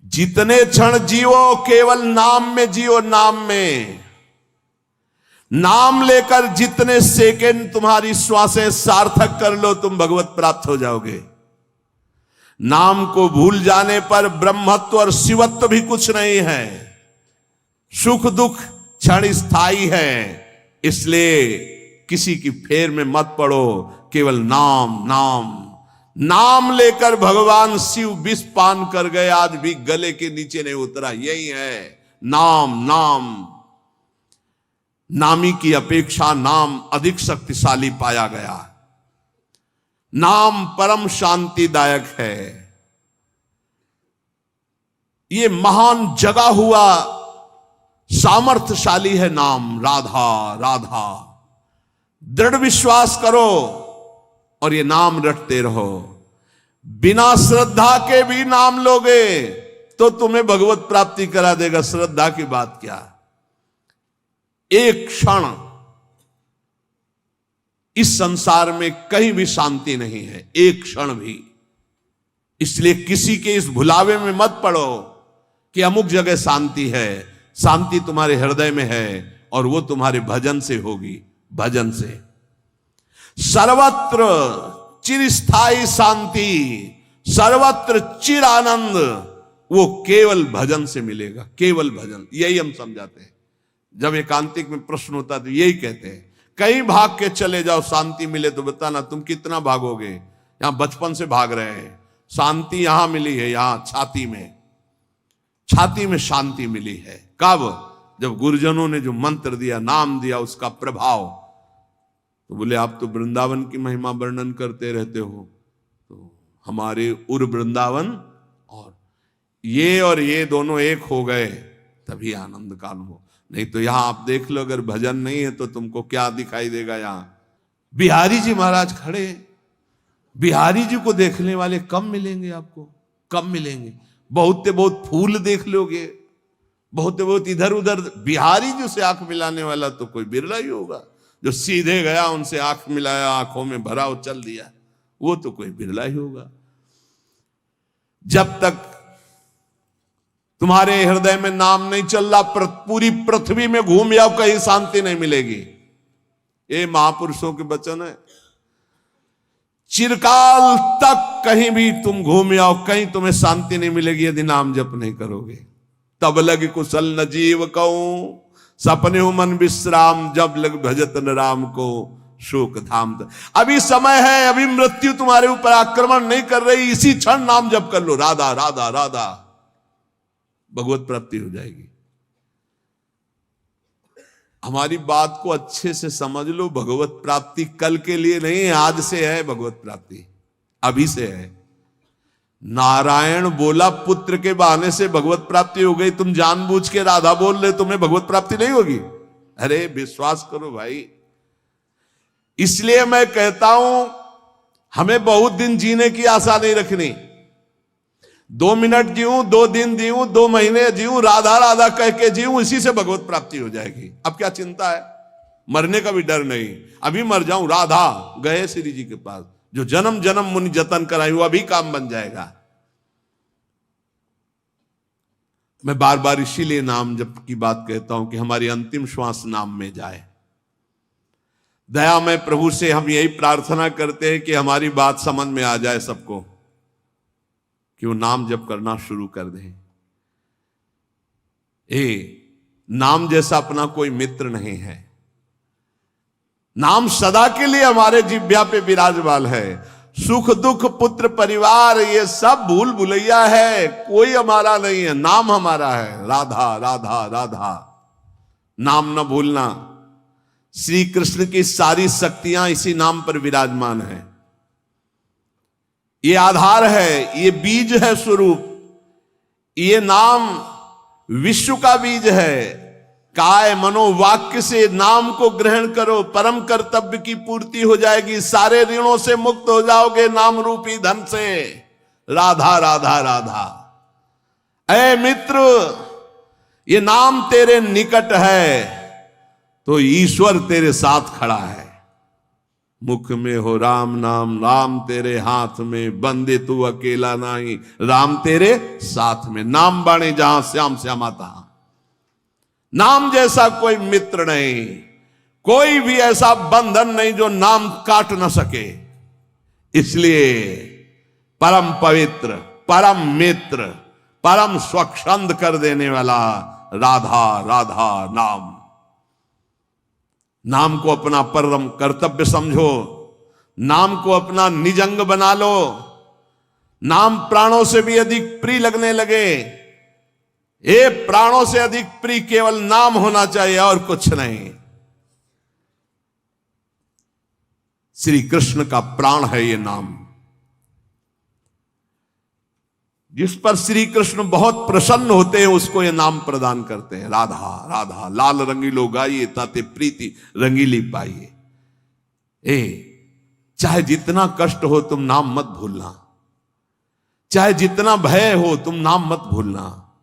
जितने क्षण जियो केवल नाम में जियो, नाम में। नाम लेकर जितने सेकंड तुम्हारी श्वासें सार्थक कर लो, तुम भगवत प्राप्त हो जाओगे। नाम को भूल जाने पर ब्रह्मत्व और शिवत्व भी कुछ नहीं है। सुख दुख क्षण स्थायी है, इसलिए किसी की फेर में मत पड़ो। केवल नाम नाम नाम लेकर भगवान शिव विष पान कर गए, आज भी गले के नीचे नहीं उतरा। यही है नाम। नाम नामी की अपेक्षा नाम अधिक शक्तिशाली पाया गया। नाम परम शांतिदायक है। ये महान जगा हुआ सामर्थ्यशाली है नाम। राधा राधा दृढ़ विश्वास करो और ये नाम रटते रहो। बिना श्रद्धा के भी नाम लोगे तो तुम्हें भगवत प्राप्ति करा देगा। श्रद्धा की बात क्या। एक क्षण इस संसार में कहीं भी शांति नहीं है, एक क्षण भी। इसलिए किसी के इस भुलावे में मत पड़ो कि अमुक जगह शांति है। शांति तुम्हारे हृदय में है और वो तुम्हारे भजन से होगी। भजन से सर्वत्र चिरस्थायी शांति, सर्वत्र चिर आनंद, वो केवल भजन से मिलेगा। केवल भजन, यही हम समझाते हैं। जब एकांतिक में प्रश्न होता है तो यही कहते हैं, कहीं भाग के चले जाओ शांति मिले तो बताना तुम कितना भागोगे। यहां बचपन से भाग रहे हैं, शांति यहां मिली है, यहां छाती में, छाती में शांति मिली है। कब? जब गुरुजनों ने जो मंत्र दिया, नाम दिया, उसका प्रभाव। तो बोले आप तो वृंदावन की महिमा वर्णन करते रहते हो, तो हमारे उर वृंदावन और ये दोनों एक हो गए तभी आनंद का अनुभव। नहीं तो यहां आप देख लो, अगर भजन नहीं है तो तुमको क्या दिखाई देगा। यहां बिहारी जी महाराज खड़े, बिहारी जी को देखने वाले कम मिलेंगे आपको, कम मिलेंगे। बहुत से बहुत फूल देख लोगे, बहुत से बहुत इधर उधर, बिहारी जी से आंख मिलाने वाला तो कोई बिरला ही होगा। जो सीधे गया उनसे आंख मिलाया, आंखों में भरा और चल दिया, वो तो कोई बिरला ही होगा। जब तक तुम्हारे हृदय में नाम नहीं चल रहा, पूरी पृथ्वी में घूम जाओ, कहीं शांति नहीं मिलेगी। ये महापुरुषों के वचन है। चिरकाल तक कहीं भी तुम घूम जाओ, कहीं तुम्हें शांति नहीं मिलेगी यदि नाम जप नहीं करोगे। तब लग कुशल न जीव कहूं, सपने हो मन विश्राम, जब लग भजत न राम को शोक धाम। अभी समय है, अभी मृत्यु तुम्हारे ऊपर आक्रमण नहीं कर रही, इसी क्षण नाम जप कर लो। राधा राधा राधा, भगवत प्राप्ति हो जाएगी। हमारी बात को अच्छे से समझ लो। भगवत प्राप्ति कल के लिए नहीं है, आज से है। भगवत प्राप्ति अभी से है। नारायण बोला पुत्र के बहाने से भगवत प्राप्ति हो गई, तुम जानबूझ के राधा बोल रहे, तुम्हें भगवत प्राप्ति नहीं होगी। अरे विश्वास करो भाई। इसलिए मैं कहता हूं, हमें बहुत दिन जीने की आशा नहीं रखनी। 2 मिनट जीऊं, 2 दिन जीऊं, 2 महीने जीऊं, राधा राधा कह के जीऊं, इसी से भगवत प्राप्ति हो जाएगी। अब क्या चिंता है? मरने का भी डर नहीं। अभी मर जाऊं, राधा गए श्री जी के पास, जो जन्म जन्म मुनि जतन कराई, वो अभी काम बन जाएगा। मैं बार बार इसीलिए नाम जप की बात कहता हूं कि हमारी अंतिम श्वास नाम में जाए। दयामय प्रभु से हम यही प्रार्थना करते हैं कि हमारी बात समझ में आ जाए सबको, कि वो नाम जप करना शुरू कर दें। नाम जैसा अपना कोई मित्र नहीं है। नाम सदा के लिए हमारे जिह्वा पे विराजमान है। सुख दुख पुत्र परिवार ये सब भूल भुलैया है, कोई हमारा नहीं है, नाम हमारा है। राधा राधा राधा, नाम न भूलना। श्री कृष्ण की सारी शक्तियां इसी नाम पर विराजमान है। ये आधार है, ये बीज है स्वरूप। ये नाम विश्व का बीज है। काय मनोवाक्य से नाम को ग्रहण करो, परम कर्तव्य की पूर्ति हो जाएगी। सारे ऋणों से मुक्त हो जाओगे नाम रूपी धन से। राधा राधा राधा। ऐ मित्र, ये नाम तेरे निकट है तो ईश्वर तेरे साथ खड़ा है। मुख में हो राम नाम, राम तेरे हाथ में, बंदे तू अकेला नहीं, राम तेरे साथ में। नाम बाणे जहां श्याम श्यामा तहां। नाम जैसा कोई मित्र नहीं, कोई भी ऐसा बंधन नहीं जो नाम काट न सके। इसलिए परम पवित्र, परम मित्र, परम स्वच्छंद कर देने वाला राधा राधा नाम। नाम को अपना परम कर्तव्य समझो, नाम को अपना निज अंग बना लो। नाम प्राणों से भी अधिक प्रिय लगने लगे। ये प्राणों से अधिक प्रिय केवल नाम होना चाहिए और कुछ नहीं। श्री कृष्ण का प्राण है ये नाम, जिस पर श्री कृष्ण बहुत प्रसन्न होते हैं उसको ये नाम प्रदान करते हैं। राधा राधा लाल रंगीलो गाइए, ताते प्रीति रंगीली पाइए। चाहे जितना कष्ट हो तुम नाम मत भूलना, चाहे जितना भय हो तुम नाम मत भूलना।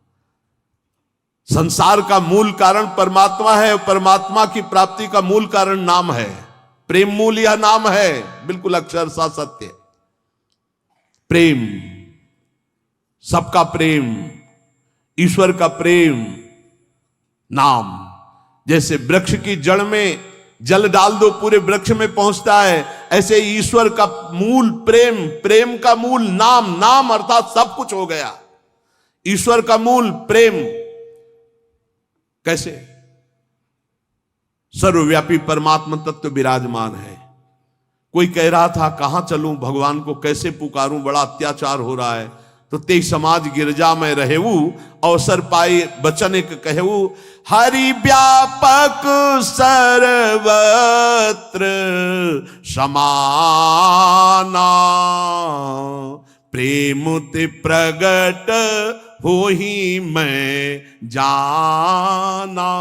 संसार का मूल कारण परमात्मा है, परमात्मा की प्राप्ति का मूल कारण नाम है। प्रेम मूल यह नाम है, बिल्कुल अक्षरशः सत्य। प्रेम, सबका प्रेम, ईश्वर का प्रेम, नाम। जैसे वृक्ष की जड़ में जल डाल दो पूरे वृक्ष में पहुंचता है, ऐसे ईश्वर का मूल प्रेम, प्रेम का मूल नाम। नाम अर्थात सब कुछ हो गया। ईश्वर का मूल प्रेम। कैसे? सर्वव्यापी परमात्मा तत्व विराजमान है। कोई कह रहा था कहां चलूं, भगवान को कैसे पुकारूं, बड़ा अत्याचार हो रहा है। तो ते समाज गिरजा में रहेऊ, अवसर पाए बचन एक कहू। हरि व्यापक सर्वत्र समाना, प्रेम ते प्रगट हो ही मैं जाना।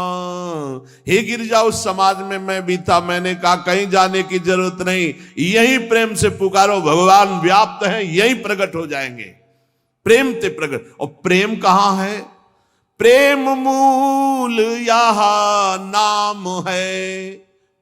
हे गिरजा, उस समाज में मैं भी था, मैंने कहा कहीं जाने की जरूरत नहीं, यही प्रेम से पुकारो, भगवान व्याप्त है, यही प्रकट हो जाएंगे। प्रेम ते प्रकट। और प्रेम कहां है? प्रेम मूल यह नाम है,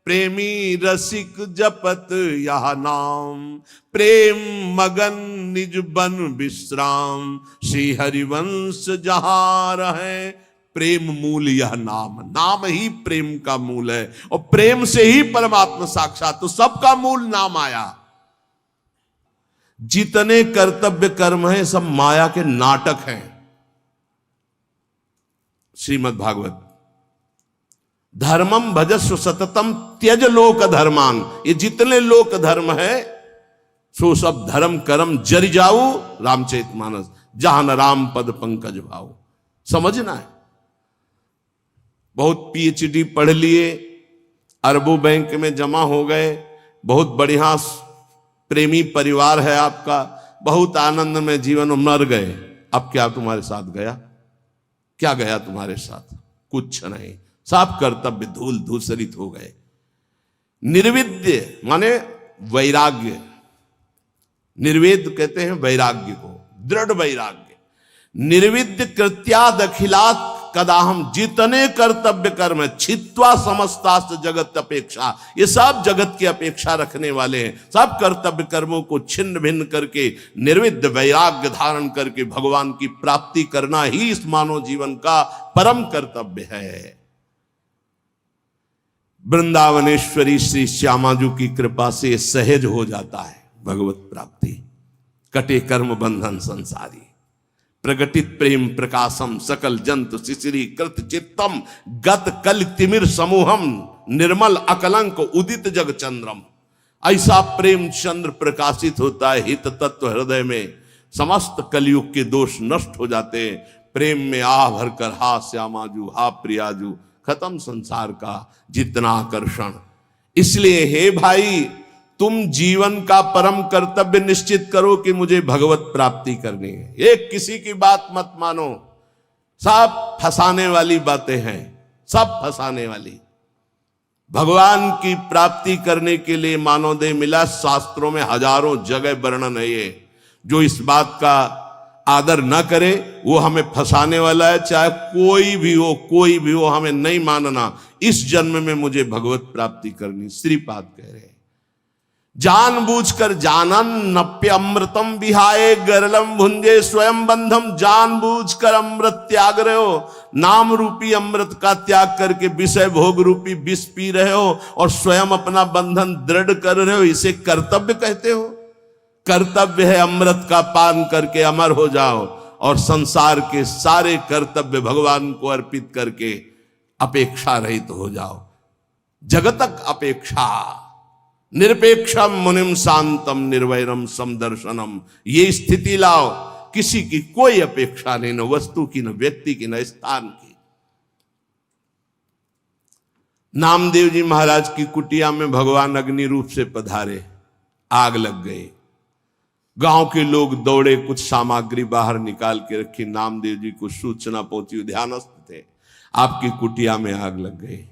प्रेमी रसिक जपत यह नाम। प्रेम मगन निज बन विश्राम, श्री हरिवंश जहां रहे। प्रेम मूल यह नाम, नाम ही प्रेम का मूल है। और प्रेम से ही परमात्मा साक्षात, तो सबका मूल नाम आया। जितने कर्तव्य कर्म हैं सब माया के नाटक हैं। श्रीमद् भागवत, धर्मम भजस्व सततम त्यज लोक धर्मान। ये जितने लोक धर्म है सो सब धर्म कर्म जरि जाऊ, रामचरितमानस, जहां न राम पद पंकज भाऊ। समझना है। बहुत पीएचडी पढ़ लिए, अरबों बैंक में जमा हो गए, बहुत बढ़िया प्रेमी परिवार है आपका, बहुत आनंद में जीवन में मर गए। अब क्या तुम्हारे साथ गया? क्या गया तुम्हारे साथ? कुछ नहीं। सब कर्तव्य धूल धूसरित हो गए। निर्विद्य माने वैराग्य, निर्वेद कहते हैं वैराग्य को, दृढ़ वैराग्य। निर्विद्य कृत्याद अखिलात कदाहम, जितने कर्तव्य कर्म है, छित्वा समस्तास्त जगत अपेक्षा, ये सब जगत की अपेक्षा रखने वाले हैं। सब कर्तव्य कर्मों को छिन्न भिन्न करके निर्विद्य वैराग्य धारण करके भगवान की प्राप्ति करना ही इस मानव जीवन का परम कर्तव्य है। वृंदावनेश्वरी श्री श्यामाजू की कृपा से सहज हो जाता है भगवत प्राप्ति। कटे कर्म बंधन संसारी, प्रगटित प्रेम प्रकाशम, सकल जंतु शिशिरी कृत चित्तम, गत कल तिमिर समूहम, निर्मल अकलंक उदित जग चंद्रम। ऐसा प्रेम चंद्र प्रकाशित होता है हित तत्व हृदय में, समस्त कलयुग के दोष नष्ट हो जाते हैं। प्रेम में आह भरकर हा श्यामाजू, हा प्रियाजू, खत्म संसार का जितना आकर्षण। इसलिए हे भाई, तुम जीवन का परम कर्तव्य निश्चित करो कि मुझे भगवत प्राप्ति करनी है। एक किसी की बात मत मानो, सब फंसाने वाली बातें हैं, सब फंसाने वाली। भगवान की प्राप्ति करने के लिए मानव देह मिला, शास्त्रों में हजारों जगह वर्णन है ये। जो इस बात का आदर न करे वो हमें फंसाने वाला है। चाहे कोई भी हो, कोई भी हो, हमें नहीं मानना। इस जन्म में मुझे भगवत प्राप्ति करनी, श्रीपाद कह रहे हैं। जानबूझकर जानन नप्य अमृतम विहाय गरलम भुंजे स्वयं बंधम, जानबूझकर अमृत त्याग रहे हो, नाम रूपी अमृत का त्याग करके विषय भोग रूपी विष पी रहे हो और स्वयं अपना बंधन दृढ़ कर रहे हो, इसे कर्तव्य कहते हो? कर्तव्य है अमृत का पान करके अमर हो जाओ और संसार के सारे कर्तव्य भगवान को अर्पित करके अपेक्षा रहित हो जाओ। जगतक अपेक्षा निरपेक्षम मुनिम शांतम निर्वैरम समदर्शनम, ये स्थिति लाओ, किसी की कोई अपेक्षा नहीं, न वस्तु की, न व्यक्ति की, न स्थान की। नामदेव जी महाराज की कुटिया में भगवान अग्नि रूप से पधारे, आग लग गई। गांव के लोग दौड़े, कुछ सामग्री बाहर निकाल के रखी। नामदेव जी को सूचना पहुंची, ध्यानस्थ थे, आपकी कुटिया में आग लग गई।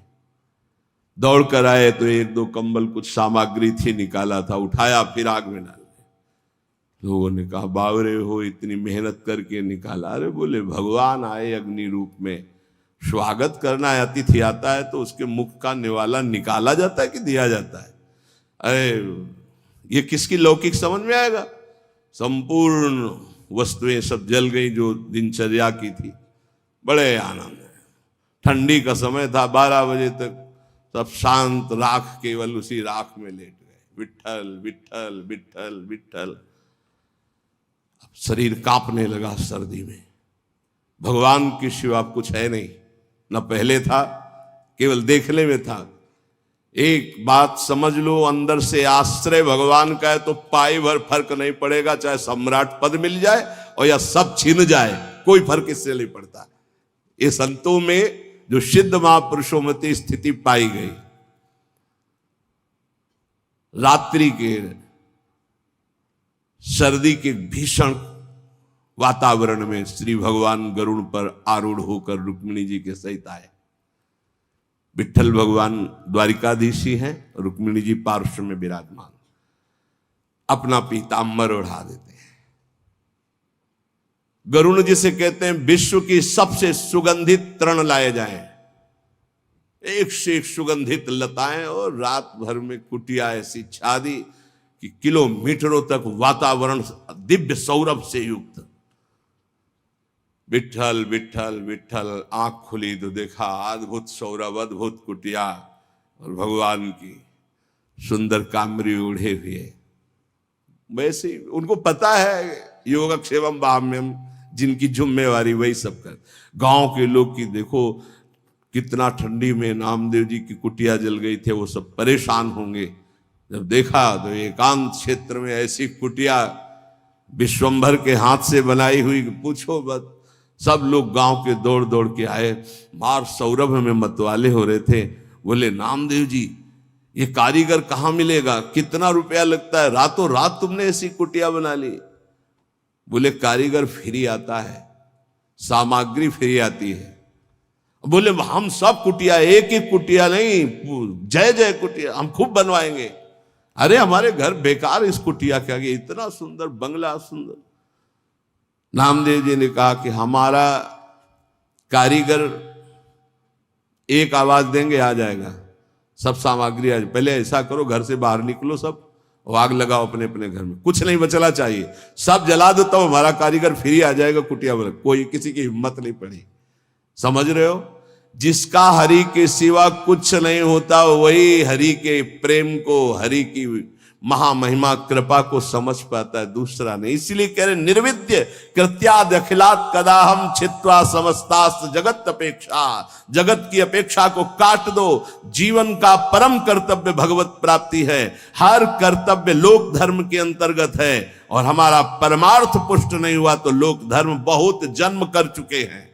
दौड़ कर आए तो एक दो कंबल, कुछ सामग्री थी, निकाला था, उठाया, फिर आग में डाल दिया। लोगों ने कहा बावरे हो, इतनी मेहनत करके निकाला। अरे बोले भगवान आए अग्नि रूप में, स्वागत करना है, अतिथि आता है तो उसके मुख का निवाला निकाला जाता है कि दिया जाता है? अरे ये किसकी लौकिक समझ में आएगा? संपूर्ण वस्तुएं सब जल गई जो दिनचर्या की थी। बड़े आनंद है। ठंडी का समय था, 12 बजे तक सब शांत, राख केवल उसी राख में लेट गए। विट्ठल विट्ठल विट्ठल विट्ठल। अब शरीर कांपने लगा सर्दी में। भगवान के सिवा कुछ है नहीं, न पहले था, केवल देखने में था। एक बात समझ लो, अंदर से आश्रय भगवान का है तो पाई भर फर्क नहीं पड़ेगा, चाहे सम्राट पद मिल जाए और या सब छिन जाए, कोई फर्क इससे नहीं पड़ता। ये संतों में जो सिद्ध महापुरुषों में स्थिति पाई गई। रात्रि के सर्दी के भीषण वातावरण में श्री भगवान गरुड़ पर आरूढ़ होकर रुक्मिणी जी के सहित आए। विट्ठल भगवान द्वारिकाधीश ही हैं, रुक्मिणी जी पार्श्व में विराजमान, अपना पीताम्बर ओढ़ा देते हैं। गरुड़ जिसे कहते हैं विश्व की सबसे सुगंधित तृण लाए जाएं, एक से एक सुगंधित लताएं, और रात भर में कुटिया ऐसी छा दी कि किलोमीटरों तक वातावरण दिव्य सौरभ से युक्त। विट्ठल विट्ठल विट्ठल, आंख खुली तो देखा अद्भुत सौरभ, अद्भुत कुटिया और भगवान की सुंदर कामरी ओढ़े हुए। वैसे ही उनको पता है योगक्षेमम बाह्यम, जिनकी जिम्मेवारी वही सब कर। गांव के लोग की देखो कितना ठंडी में नामदेव जी की कुटिया जल गई थे, वो सब परेशान होंगे। जब देखा तो एकांत क्षेत्र में ऐसी कुटिया विश्वंभर के हाथ से बनाई हुई, पूछो मत। सब लोग गांव के दौड़ दौड़ के आए, मार सौरभ में मतवाले हो रहे थे। बोले नामदेव जी ये कारीगर कहाँ मिलेगा, कितना रुपया लगता है, रातों रात तुमने ऐसी कुटिया बना ली? बोले कारीगर फ्री आता है, सामग्री फ्री आती है। बोले हम सब कुटिया, एक ही कुटिया नहीं, जय जय कुटिया हम खूब बनवाएंगे। अरे हमारे घर बेकार इस कुटिया के आगे, इतना सुंदर बंगला सुंदर। नामदेव जी ने कहा कि हमारा कारीगर एक आवाज देंगे आ जाएगा, सब सामग्री आ जाए। पहले ऐसा करो घर से बाहर निकलो सब, आग लगाओ अपने अपने घर में, कुछ नहीं बचना चाहिए, सब जला दो, तब हमारा कारीगर फ्री आ जाएगा कुटिया बना। कोई किसी की हिम्मत नहीं पड़ी। समझ रहे हो? जिसका हरि के सिवा कुछ नहीं होता वही हरि के प्रेम को, हरि की महामहिमा कृपा को समझ पाता है, दूसरा नहीं। इसलिए कह रहे निर्विद्य कृत्याद अखिलात कदा हम छित्वा समस्तास्त जगत अपेक्षा। जगत की अपेक्षा को काट दो। जीवन का परम कर्तव्य भगवत प्राप्ति है। हर कर्तव्य लोक धर्म के अंतर्गत है और हमारा परमार्थ पुष्ट नहीं हुआ तो लोक धर्म बहुत जन्म कर चुके हैं,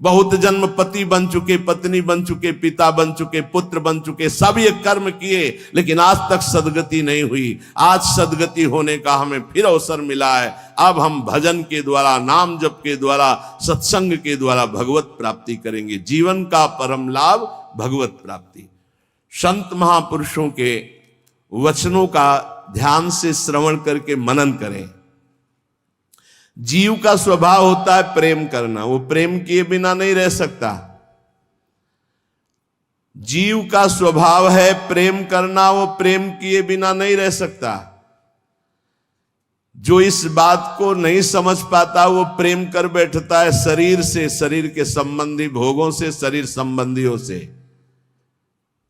बहुत जन्म पति बन चुके, पत्नी बन चुके, पिता बन चुके, पुत्र बन चुके, सब ये कर्म किए, लेकिन आज तक सदगति नहीं हुई। आज सदगति होने का हमें फिर अवसर मिला है। अब हम भजन के द्वारा, नाम जप के द्वारा, सत्संग के द्वारा भगवत प्राप्ति करेंगे। जीवन का परम लाभ भगवत प्राप्ति। संत महापुरुषों के वचनों का ध्यान से श्रवण करके मनन करें। जीव का स्वभाव होता है प्रेम करना, वो प्रेम किए बिना नहीं रह सकता। जीव का स्वभाव है प्रेम करना, वो प्रेम किए बिना नहीं रह सकता। जो इस बात को नहीं समझ पाता वो प्रेम कर बैठता है शरीर से, शरीर के संबंधी भोगों से, शरीर संबंधियों से।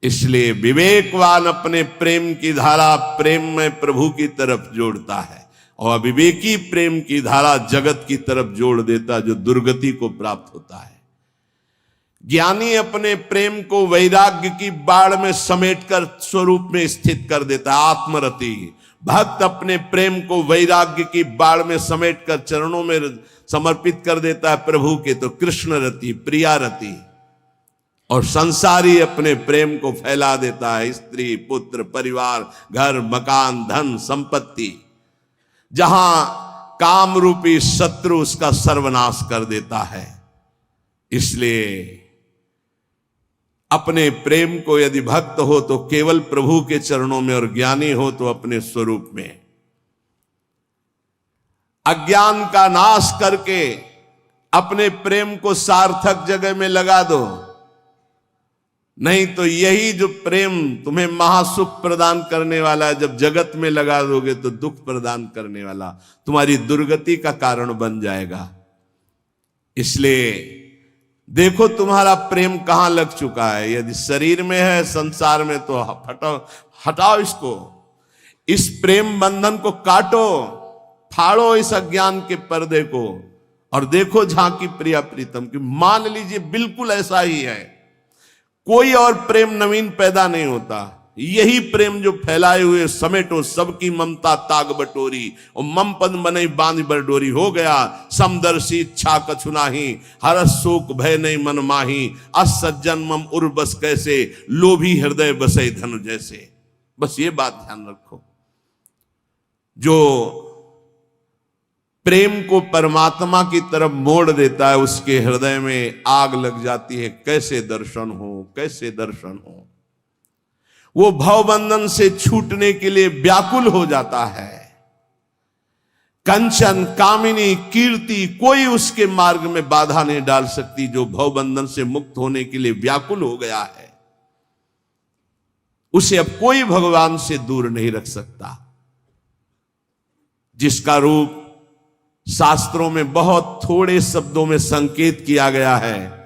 इसलिए विवेकवान अपने प्रेम की धारा प्रेम में प्रभु की तरफ जोड़ता है, और अविवेकी प्रेम की धारा जगत की तरफ जोड़ देता, जो दुर्गति को प्राप्त होता है। ज्ञानी अपने प्रेम को वैराग्य की बाढ़ में समेटकर स्वरूप में स्थित कर देता है, आत्मरति। भक्त अपने प्रेम को वैराग्य की बाढ़ में समेटकर चरणों में समर्पित कर देता है प्रभु के, तो कृष्ण रति, प्रिया रति। और संसारी अपने प्रेम को फैला देता है स्त्री, पुत्र, परिवार, घर, मकान, धन, संपत्ति, जहां काम रूपी शत्रु उसका सर्वनाश कर देता है। इसलिए अपने प्रेम को यदि भक्त हो तो केवल प्रभु के चरणों में, और ज्ञानी हो तो अपने स्वरूप में। अज्ञान का नाश करके अपने प्रेम को सार्थक जगह में लगा दो, नहीं तो यही जो प्रेम तुम्हें महासुख प्रदान करने वाला है, जब जगत में लगा दोगे तो दुख प्रदान करने वाला, तुम्हारी दुर्गति का कारण बन जाएगा। इसलिए देखो तुम्हारा प्रेम कहां लग चुका है। यदि शरीर में है, संसार में, तो हटाओ इसको, इस प्रेम बंधन को काटो, फाड़ो इस अज्ञान के पर्दे को, और देखो झांकी प्रिया प्रीतम की। मान लीजिए बिल्कुल ऐसा ही है, कोई और प्रेम नवीन पैदा नहीं होता, यही प्रेम जो फैलाए हुए समेटो सबकी ममता ताग बटोरी, और मम पद बनई बांध बरडोरी। हो गया समदर्शी इच्छा कछु नाही, हरस शोक भय नहीं मन माही, असज्जन मम उर बस कैसे, लोभी हृदय बसे धनु जैसे। बस ये बात ध्यान रखो, जो प्रेम को परमात्मा की तरफ मोड़ देता है उसके हृदय में आग लग जाती है। कैसे दर्शन हो, कैसे दर्शन हो। वो भवबंधन से छूटने के लिए व्याकुल हो जाता है। कंचन, कामिनी, कीर्ति कोई उसके मार्ग में बाधा नहीं डाल सकती, जो भवबंधन से मुक्त होने के लिए व्याकुल हो गया है। उसे अब कोई भगवान से दूर नहीं रख सकता। जिसका रूप शास्त्रों में बहुत थोड़े शब्दों में संकेत किया गया है,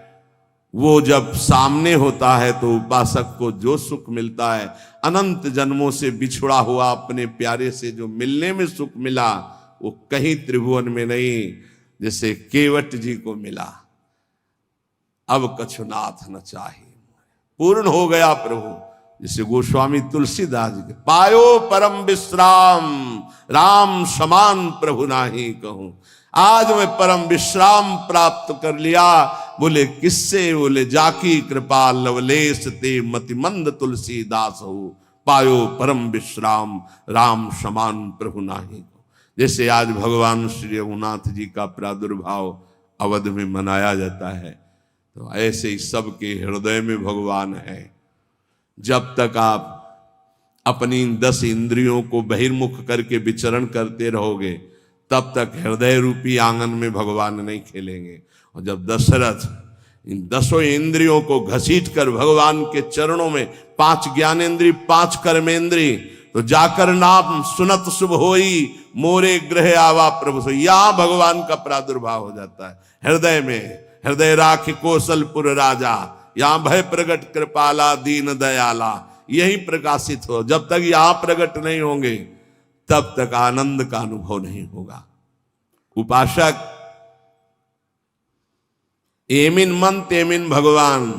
वो जब सामने होता है तो उपासक को जो सुख मिलता है, अनंत जन्मों से बिछुड़ा हुआ अपने प्यारे से जो मिलने में सुख मिला, वो कहीं त्रिभुवन में नहीं, जैसे केवट जी को मिला। अब कछुनाथ न चाहे, पूर्ण हो गया प्रभु। जैसे गोस्वामी तुलसीदास जी के, पायो परम विश्राम, राम समान प्रभु नाही कहूं। आज मैं परम विश्राम प्राप्त कर लिया। बोले किससे? बोले जाकी कृपा लवलेश ते मतिमंद तुलसीदास हो, पायो परम विश्राम, राम समान प्रभु नाही। जैसे आज भगवान श्री रघुनाथ जी का प्रादुर्भाव अवध में मनाया जाता है, तो ऐसे ही सबके हृदय में भगवान है। जब तक आप अपनी 10 इंद्रियों को बहिर्मुख करके विचरण करते रहोगे, तब तक हृदय रूपी आंगन में भगवान नहीं खेलेंगे। और जब दशरथ इन 10 इंद्रियों को घसीट कर भगवान के चरणों में, 5 ज्ञानेन्द्रिय 5 कर्मेंद्रिय, तो जाकर नाम सुनत शुभ होई, मोरे ग्रह आवा प्रभु सो। यहां भगवान का प्रादुर्भाव हो जाता है हृदय में। हृदय राखि कौशलपुर राजा, यहां भय प्रगट कृपाला दीन दयाला, यही प्रकाशित हो। जब तक यहां प्रकट नहीं होंगे तब तक आनंद का अनुभव नहीं होगा। उपासक एमिन मन तेमिन भगवान,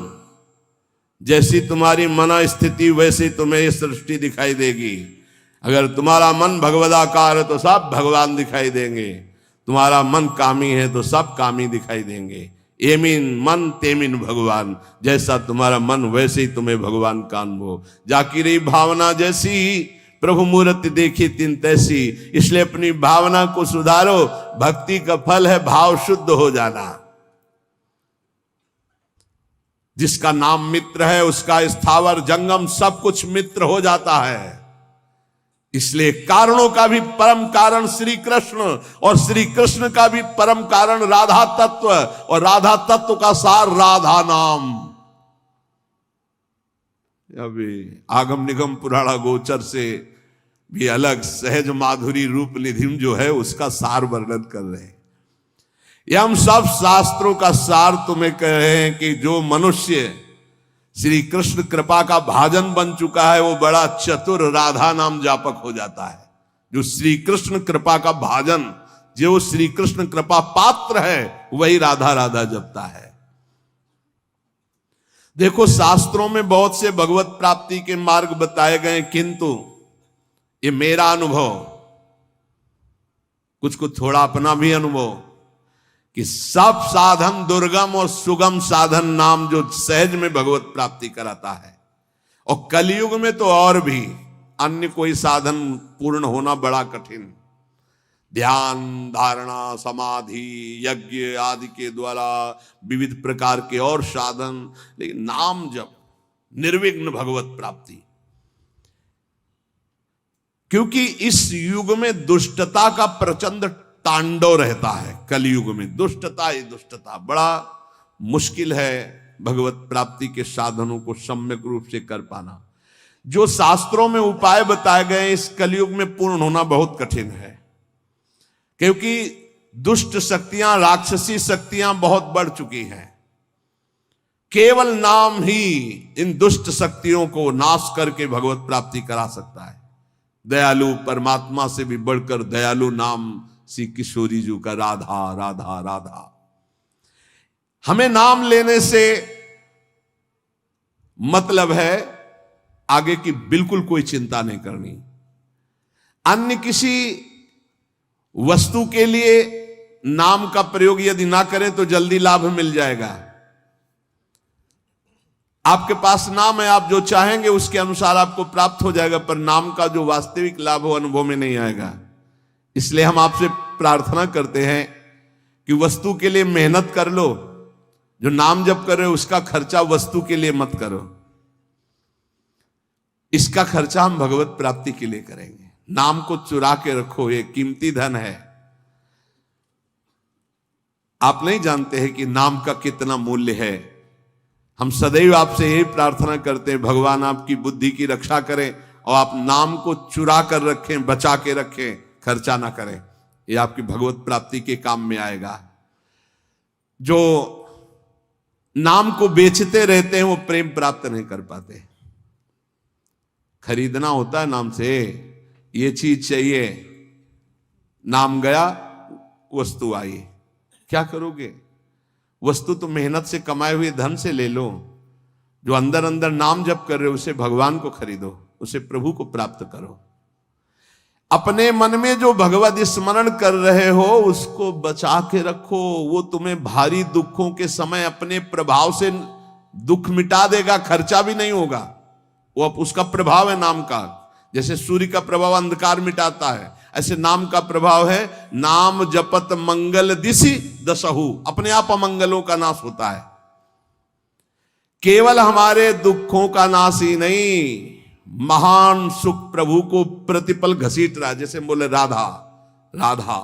जैसी तुम्हारी मन स्थिति वैसी तुम्हें ये सृष्टि दिखाई देगी। अगर तुम्हारा मन भगवदाकार है तो सब भगवान दिखाई देंगे, तुम्हारा मन कामी है तो सब कामी दिखाई देंगे। एमिन मन तेमिन भगवान, जैसा तुम्हारा मन वैसे ही तुम्हें भगवान का अनुभव। जाकिरी भावना जैसी प्रभु मूर्ति देखी तिन तैसी। इसलिए अपनी भावना को सुधारो। भक्ति का फल है भाव शुद्ध हो जाना। जिसका नाम मित्र है उसका स्थावर जंगम सब कुछ मित्र हो जाता है। इसलिए कारणों का भी परम कारण श्री कृष्ण, और श्री कृष्ण का भी परम कारण राधा तत्व, और राधा तत्व का सार राधा नाम। अभी आगम निगम पुराणा गोचर से भी अलग सहज माधुरी रूप निधिम जो है उसका सार वर्णन कर रहे हैं। ये हम सब शास्त्रों का सार तुम्हें कह रहे हैं कि जो मनुष्य श्री कृष्ण कृपा का भाजन बन चुका है वो बड़ा चतुर राधा नाम जापक हो जाता है। जो श्री कृष्ण कृपा का भाजन, जो श्री कृष्ण कृपा पात्र है, वही राधा राधा जपता है। देखो शास्त्रों में बहुत से भगवत प्राप्ति के मार्ग बताए गए, किंतु ये मेरा अनुभव, कुछ थोड़ा अपना भी अनुभव, कि सब साधन दुर्गम और सुगम साधन नाम जो सहज में भगवत प्राप्ति कराता है, और कलयुग में तो और भी अन्य कोई साधन पूर्ण होना बड़ा कठिन। ध्यान, धारणा, समाधि, यज्ञ आदि के द्वारा विविध प्रकार के और साधन, लेकिन नाम जप, निर्विघ्न भगवत प्राप्ति। क्योंकि इस युग में दुष्टता का प्रचंड तांडव रहता है। कलयुग में दुष्टता ही दुष्टता, बड़ा मुश्किल है भगवत प्राप्ति के साधनों को सम्यक रूप से कर पाना। जो शास्त्रों में उपाय बताए गए इस कलयुग में पूर्ण होना बहुत कठिन है, क्योंकि दुष्ट शक्तियां, राक्षसी शक्तियां बहुत बढ़ चुकी हैं। केवल नाम ही इन दुष्ट शक्तियों को नाश करके भगवत प्राप्ति करा सकता है। दयालु परमात्मा से भी बढ़कर दयालु नाम श्री किशोरी जी का, राधा राधा राधा। हमें नाम लेने से मतलब है आगे की बिल्कुल कोई चिंता नहीं करनी। अन्य किसी वस्तु के लिए नाम का प्रयोग यदि ना करें तो जल्दी लाभ मिल जाएगा। आपके पास नाम है, आप जो चाहेंगे उसके अनुसार आपको प्राप्त हो जाएगा, पर नाम का जो वास्तविक लाभ हो अनुभव में नहीं आएगा। इसलिए हम आपसे प्रार्थना करते हैं कि वस्तु के लिए मेहनत कर लो, जो नाम जप कर रहे हो उसका खर्चा वस्तु के लिए मत करो, इसका खर्चा हम भगवत प्राप्ति के लिए करेंगे। नाम को चुरा के रखो, ये कीमती धन है। आप नहीं जानते हैं कि नाम का कितना मूल्य है। हम सदैव आपसे यही प्रार्थना करते हैं, भगवान आपकी बुद्धि की रक्षा करें और आप नाम को चुरा कर रखें, बचा के रखें, खर्चा ना करें। ये आपकी भगवत प्राप्ति के काम में आएगा। जो नाम को बेचते रहते हैं वो प्रेम प्राप्त नहीं कर पाते। खरीदना होता है नाम से, ये चीज चाहिए, नाम गया वस्तु आई, क्या करोगे? वस्तु तो मेहनत से कमाए हुए धन से ले लो। जो अंदर अंदर नाम जप कर रहे हो उसे भगवान को खरीदो, उसे प्रभु को प्राप्त करो। अपने मन में जो भगवत स्मरण कर रहे हो उसको बचा के रखो, वो तुम्हें भारी दुखों के समय अपने प्रभाव से दुख मिटा देगा, खर्चा भी नहीं होगा। वो उसका प्रभाव है नाम का। जैसे सूर्य का प्रभाव अंधकार मिटाता है, ऐसे नाम का प्रभाव है। नाम जपत मंगल दिशि दसहु, अपने आप अमंगलों का नाश होता है। केवल हमारे दुखों का नाश ही नहीं, महान सुख प्रभु को प्रतिपल घसीट रहा है। जैसे बोले राधा राधा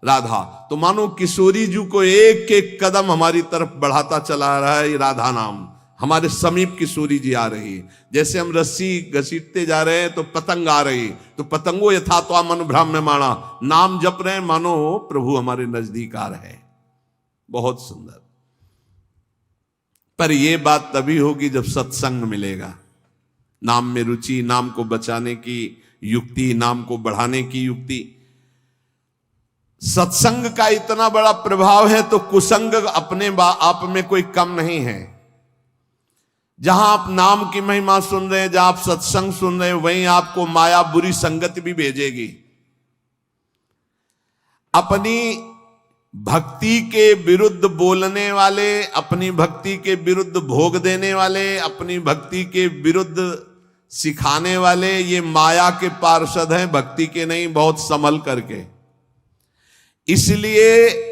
राधा, तो मानो किशोरी जी को एक एक कदम हमारी तरफ बढ़ाता चला रहा है ये राधा नाम। हमारे समीप किशोरी जी आ रही है। जैसे हम रस्सी घसीटते जा रहे हैं तो पतंग आ रही, तो पतंगो यथा तो मन भ्राम्यमाणा, नाम जप रहे हैं मानो प्रभु हमारे नजदीक आ रहे हैं। बहुत सुंदर। पर यह बात तभी होगी जब सत्संग मिलेगा। नाम में रुचि, नाम को बचाने की युक्ति, नाम को बढ़ाने की युक्ति। सत्संग का इतना बड़ा प्रभाव है तो कुसंग अपने आप में कोई कम नहीं है। जहां आप नाम की महिमा सुन रहे हैं, जहां आप सत्संग सुन रहे हैं, वहीं आपको माया बुरी संगति भी भेजेगी। अपनी भक्ति के विरुद्ध बोलने वाले, अपनी भक्ति के विरुद्ध भोग देने वाले, अपनी भक्ति के विरुद्ध सिखाने वाले, ये माया के पार्षद हैं, भक्ति के नहीं। बहुत संभल करके। इसलिए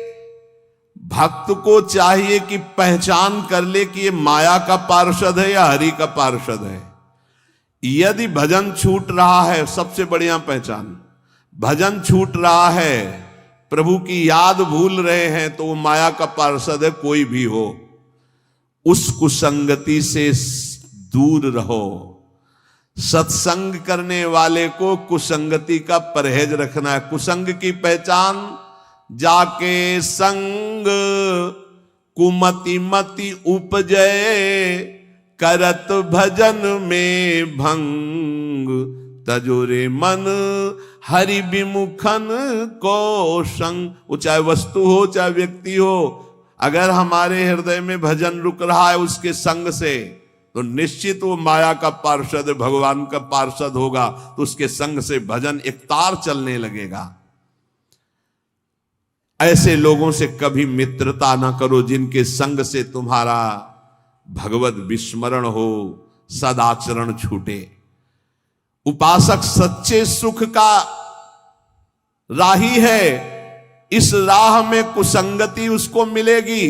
भक्त को चाहिए कि पहचान कर ले कि ये माया का पार्षद है या हरि का पार्षद है। यदि भजन छूट रहा है, सबसे बढ़िया पहचान, भजन छूट रहा है, प्रभु की याद भूल रहे हैं, तो वो माया का पार्षद है। कोई भी हो, उस कुसंगति से दूर रहो। सत्संग करने वाले को कुसंगति का परहेज रखना है। कुसंग की पहचान, जाके संग कुमति मति उपजय, करत भजन में भंग, तजुरे मन हरि विमुखन को संग। वो चाहे वस्तु हो चाहे व्यक्ति हो, अगर हमारे हृदय में भजन रुक रहा है उसके संग से, तो निश्चित वो माया का पार्षद, भगवान का पार्षद होगा, तो उसके संग से भजन एक तार चलने लगेगा। ऐसे लोगों से कभी मित्रता ना करो जिनके संग से तुम्हारा भगवत विस्मरण हो, सदाचरण छूटे। उपासक सच्चे सुख का राही है, इस राह में कुसंगति उसको मिलेगी,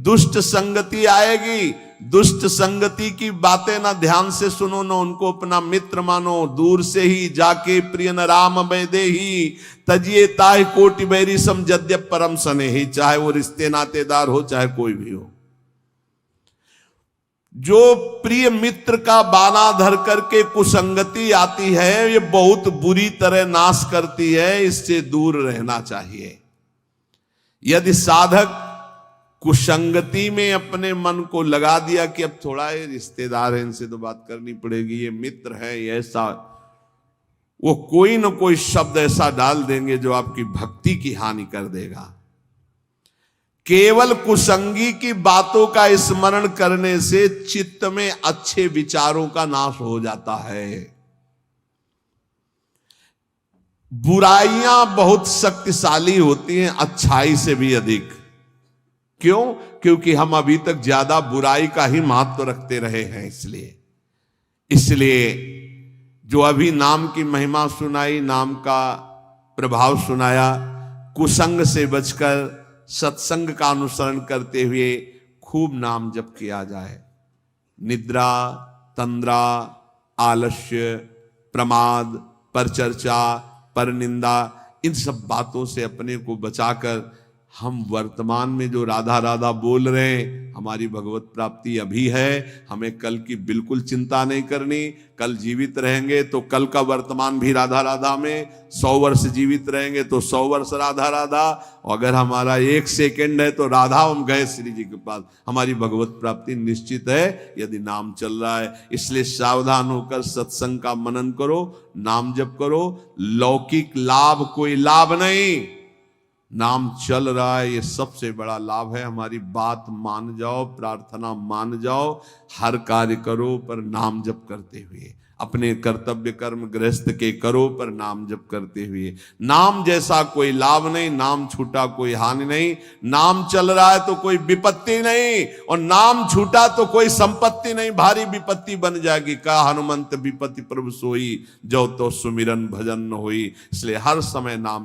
दुष्ट संगति आएगी। दुष्ट संगति की बातें ना ध्यान से सुनो, ना उनको अपना मित्र मानो। दूर से ही जाके प्रिय न राम वैदे ही, तजिए ताहि कोटि बैरी सम जद्यप परम सने ही। चाहे वो रिश्ते नातेदार हो चाहे कोई भी हो, जो प्रिय मित्र का बाना धर करके कुसंगति आती है, ये बहुत बुरी तरह नाश करती है, इससे दूर रहना चाहिए। यदि साधक कुसंगति में अपने मन को लगा दिया कि अब थोड़ा ये रिश्तेदार है, इनसे तो बात करनी पड़ेगी, ये मित्र है, ये ऐसा, वो कोई न कोई शब्द ऐसा डाल देंगे जो आपकी भक्ति की हानि कर देगा। केवल कुसंगी की बातों का स्मरण करने से चित्त में अच्छे विचारों का नाश हो जाता है। बुराइयां बहुत शक्तिशाली होती हैं अच्छाई से भी अधिक। क्यों? क्योंकि हम अभी तक ज्यादा बुराई का ही महत्व रखते रहे हैं। इसलिए जो अभी नाम की महिमा सुनाई, नाम का प्रभाव सुनाया, कुसंग से बचकर सत्संग का अनुसरण करते हुए खूब नाम जप किया जाए। निद्रा, तंद्रा, आलस्य, प्रमाद, परचर्चा, परनिंदा, इन सब बातों से अपने को बचाकर हम वर्तमान में जो राधा राधा बोल रहे हैं, हमारी भगवत प्राप्ति अभी है। हमें कल की बिल्कुल चिंता नहीं करनी। कल जीवित रहेंगे तो कल का वर्तमान भी राधा राधा में, 100 वर्ष जीवित रहेंगे तो 100 वर्ष राधा राधा, और अगर हमारा 1 सेकंड है तो राधा हम गए श्री जी के पास। हमारी भगवत प्राप्ति निश्चित है यदि नाम चल रहा है। इसलिए सावधान होकर सत्संग का मनन करो, नाम जप करो। लौकिक लाभ कोई लाभ नहीं, नाम चल रहा है, ये सबसे बड़ा लाभ है। हमारी बात मान जाओ, प्रार्थना मान जाओ, हर कार्य करो पर नाम जप करते हुए। अपने कर्तव्य कर्म गृहस्थ के करो पर नाम जप करते हुए। नाम जैसा कोई लाभ नहीं, नाम छूटा कोई हानि नहीं। नाम चल रहा है तो कोई विपत्ति नहीं, और नाम छूटा तो कोई संपत्ति नहीं, भारी विपत्ति बन जाएगी। का हनुमंत विपत्ति प्रभु सोई, जो तो सुमिरन भजन न होई। इसलिए हर समय नाम